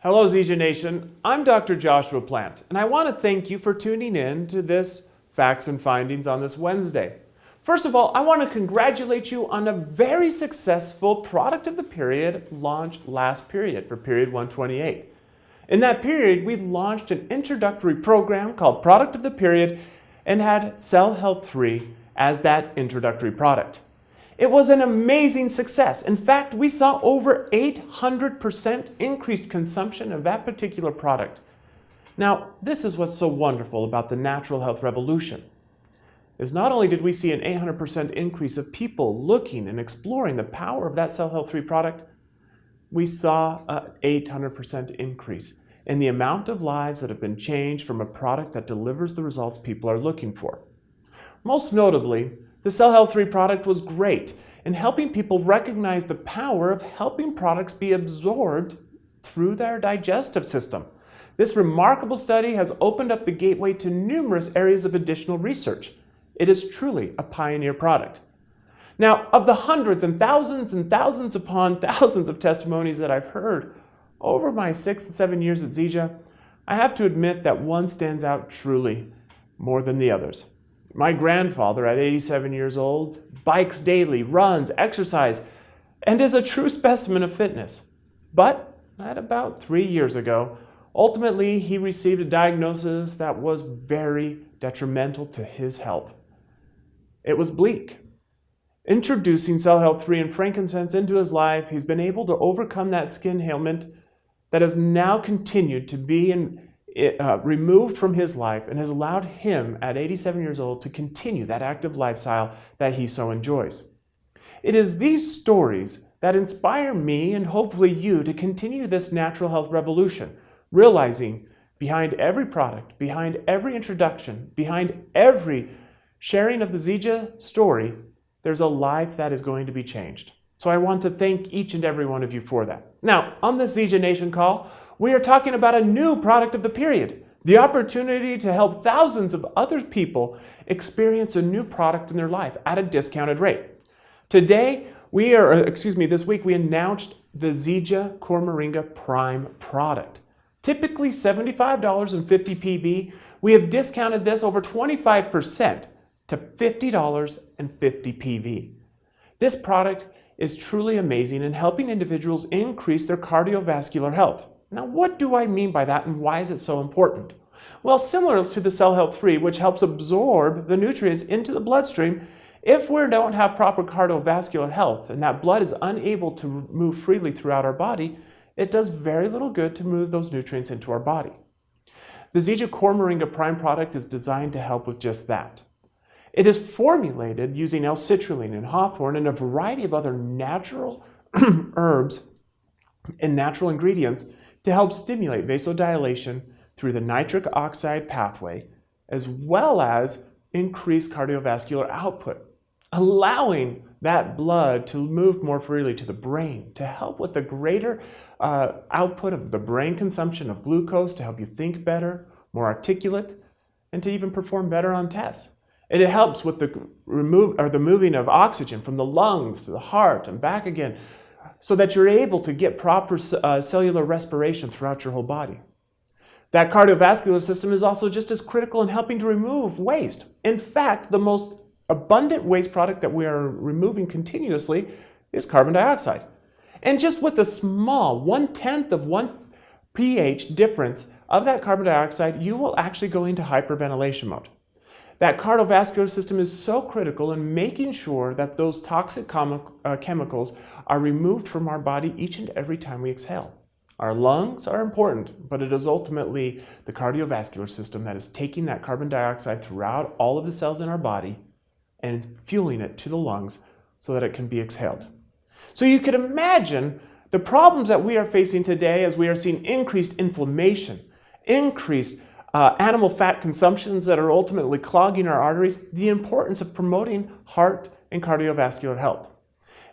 Hello, Zija Nation. I'm Dr. Joshua Plant, and I want to thank you for tuning in to this Facts and Findings on this Wednesday. First of all, I want to congratulate you on a very successful Product of the Period launch last period for period 128. In that period, we launched an introductory program called Product of the Period and had Cell Health 3 as that introductory product. It was an amazing success. In fact, we saw over 800% increased consumption of that particular product. Now, this is what's so wonderful about the natural health revolution, is not only did we see an 800% increase of people looking and exploring the power of that Cell Health 3 product, we saw an 800% increase in the amount of lives that have been changed from a product that delivers the results people are looking for. Most notably, the Cell Health 3 product was great in helping people recognize the power of helping products be absorbed through their digestive system. This remarkable study has opened up the gateway to numerous areas of additional research. It is truly a pioneer product. Now, of the hundreds and thousands upon thousands of testimonies that I've heard over my 6 and 7 years at Zija, I have to admit that one stands out truly more than the others. My grandfather, at 87 years old, bikes daily, runs, exercises, and is a true specimen of fitness. But at about 3 years ago, ultimately he received a diagnosis that was very detrimental to his health. It was bleak. Introducing Cell Health 3 and frankincense into his life, he's been able to overcome that skin ailment that has now continued to be removed from his life and has allowed him at 87 years old to continue that active lifestyle that he so enjoys. It is these stories that inspire me and hopefully you to continue this natural health revolution, realizing behind every product, behind every introduction, behind every sharing of the Zija story, there's a life that is going to be changed. So I want to thank each and every one of you for that. Now, on this Zija Nation call, we are talking about a new product of the period, the opportunity to help thousands of other people experience a new product in their life at a discounted rate. Today, this week we announced the Zija Core Moringa Prime product. Typically $75.50 PB, we have discounted this over 25% to $50.50 PV. This product is truly amazing in helping individuals increase their cardiovascular health. Now, what do I mean by that and why is it so important? Well, similar to the Cell Health 3, which helps absorb the nutrients into the bloodstream, if we don't have proper cardiovascular health and that blood is unable to move freely throughout our body, it does very little good to move those nutrients into our body. The Zija Core Moringa Prime product is designed to help with just that. It is formulated using L-citrulline and hawthorn and a variety of other natural herbs and natural ingredients to help stimulate vasodilation through the nitric oxide pathway, as well as increase cardiovascular output, allowing that blood to move more freely to the brain, to help with the greater output of the brain consumption of glucose, to help you think better, more articulate, and to even perform better on tests. And it helps with the moving of oxygen from the lungs to the heart and back again, so that you're able to get proper cellular respiration throughout your whole body. That cardiovascular system is also just as critical in helping to remove waste. In fact, the most abundant waste product that we are removing continuously is carbon dioxide. And just with a small 1/10 of 1 pH difference of that carbon dioxide, you will actually go into hyperventilation mode. That cardiovascular system is so critical in making sure that those toxic chemicals are removed from our body each and every time we exhale. Our lungs are important, but it is ultimately the cardiovascular system that is taking that carbon dioxide throughout all of the cells in our body and fueling it to the lungs so that it can be exhaled. So you could imagine the problems that we are facing today as we are seeing increased inflammation, increased animal fat consumptions that are ultimately clogging our arteries, the importance of promoting heart and cardiovascular health.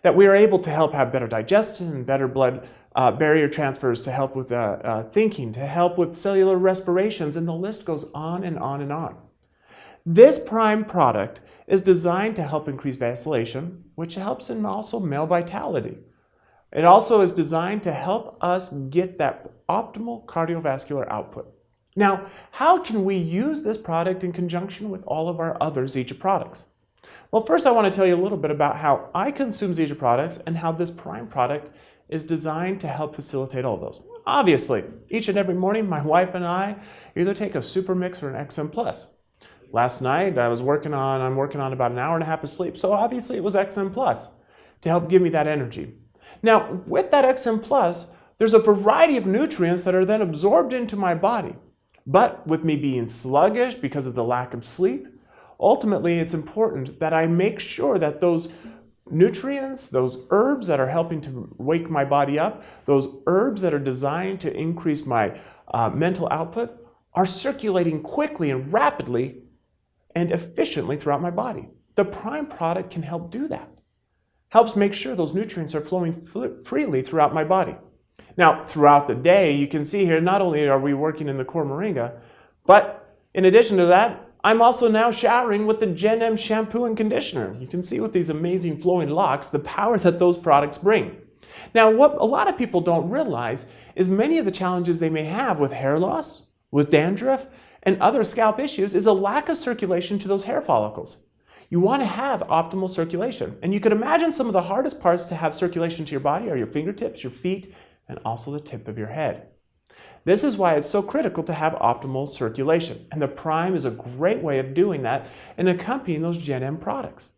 That we are able to help have better digestion and better blood barrier transfers to help with thinking, to help with cellular respirations, and the list goes on and on and on. This Prime product is designed to help increase vasodilation, which helps in also male vitality. It also is designed to help us get that optimal cardiovascular output. Now, how can we use this product in conjunction with all of our other Zija products? Well, first I want to tell you a little bit about how I consume Zija products and how this Prime product is designed to help facilitate all those. Obviously, each and every morning, my wife and I either take a Super Mix or an XM Plus. Last night, I'm working on about an hour and a half of sleep, so obviously it was XM Plus to help give me that energy. Now, with that XM Plus, there's a variety of nutrients that are then absorbed into my body. But with me being sluggish because of the lack of sleep, ultimately it's important that I make sure that those nutrients, those herbs that are helping to wake my body up, those herbs that are designed to increase my mental output, are circulating quickly and rapidly and efficiently throughout my body. The Prime product can help do that. Helps make sure those nutrients are flowing freely throughout my body. Now, throughout the day, you can see here, not only are we working in the core moringa, but in addition to that, I'm also now showering with the Gen M shampoo and conditioner. You can see with these amazing flowing locks, the power that those products bring. Now, what a lot of people don't realize is many of the challenges they may have with hair loss, with dandruff, and other scalp issues is a lack of circulation to those hair follicles. You want to have optimal circulation. And you can imagine some of the hardest parts to have circulation to your body are your fingertips, your feet, and also the tip of your head. This is why it's so critical to have optimal circulation, and the Prime is a great way of doing that and accompanying those Gen M products.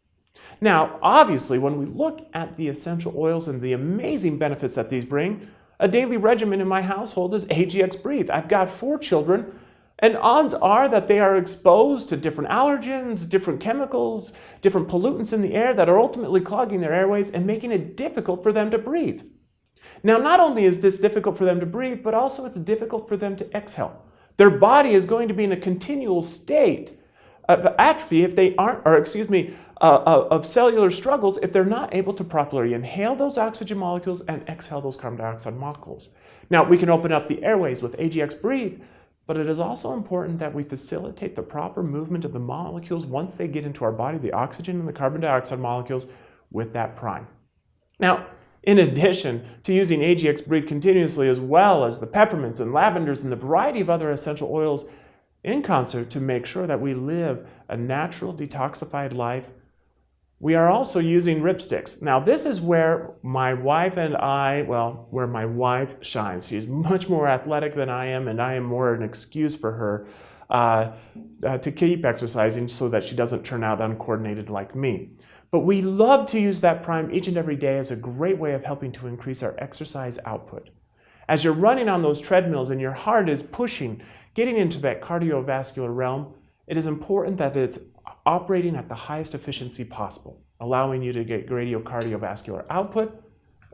Now, obviously, when we look at the essential oils and the amazing benefits that these bring, a daily regimen in my household is AGX Breathe. I've got 4 children, and odds are that they are exposed to different allergens, different chemicals, different pollutants in the air that are ultimately clogging their airways and making it difficult for them to breathe. Now, not only is this difficult for them to breathe, but also it's difficult for them to exhale. Their body is going to be in a continual state of atrophy if they aren't, of cellular struggles if they're not able to properly inhale those oxygen molecules and exhale those carbon dioxide molecules. Now, we can open up the airways with AGX Breathe, but it is also important that we facilitate the proper movement of the molecules once they get into our body, the oxygen and the carbon dioxide molecules, with that Prime. Now, in addition to using AGX Breathe continuously, as well as the peppermints and lavenders and the variety of other essential oils in concert to make sure that we live a natural detoxified life, we are also using ripsticks. Now, this is where my wife and I, where my wife shines. She's much more athletic than I am, and I am more an excuse for her to keep exercising so that she doesn't turn out uncoordinated like me. But we love to use that Prime each and every day as a great way of helping to increase our exercise output. As you're running on those treadmills and your heart is pushing, getting into that cardiovascular realm, it is important that it's operating at the highest efficiency possible, allowing you to get great cardiovascular output,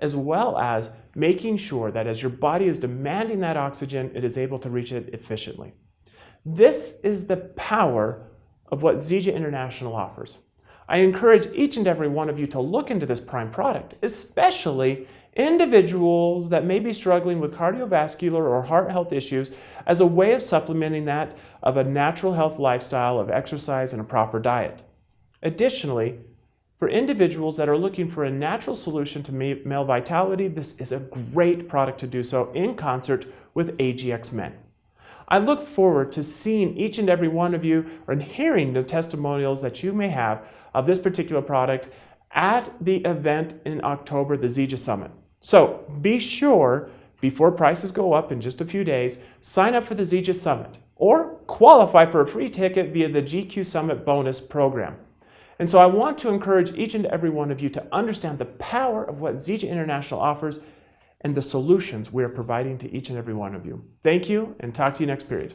as well as making sure that as your body is demanding that oxygen, it is able to reach it efficiently. This is the power of what Zija International offers. I encourage each and every one of you to look into this Prime product, especially individuals that may be struggling with cardiovascular or heart health issues, as a way of supplementing that of a natural health lifestyle of exercise and a proper diet. Additionally, for individuals that are looking for a natural solution to male vitality, this is a great product to do so in concert with AGX Men. I look forward to seeing each and every one of you and hearing the testimonials that you may have of this particular product at the event in October, the Zija Summit. So be sure, before prices go up in just a few days, sign up for the Zija Summit or qualify for a free ticket via the GQ Summit bonus program. And so I want to encourage each and every one of you to understand the power of what Zija International offers and the solutions we are providing to each and every one of you. Thank you, and talk to you next period.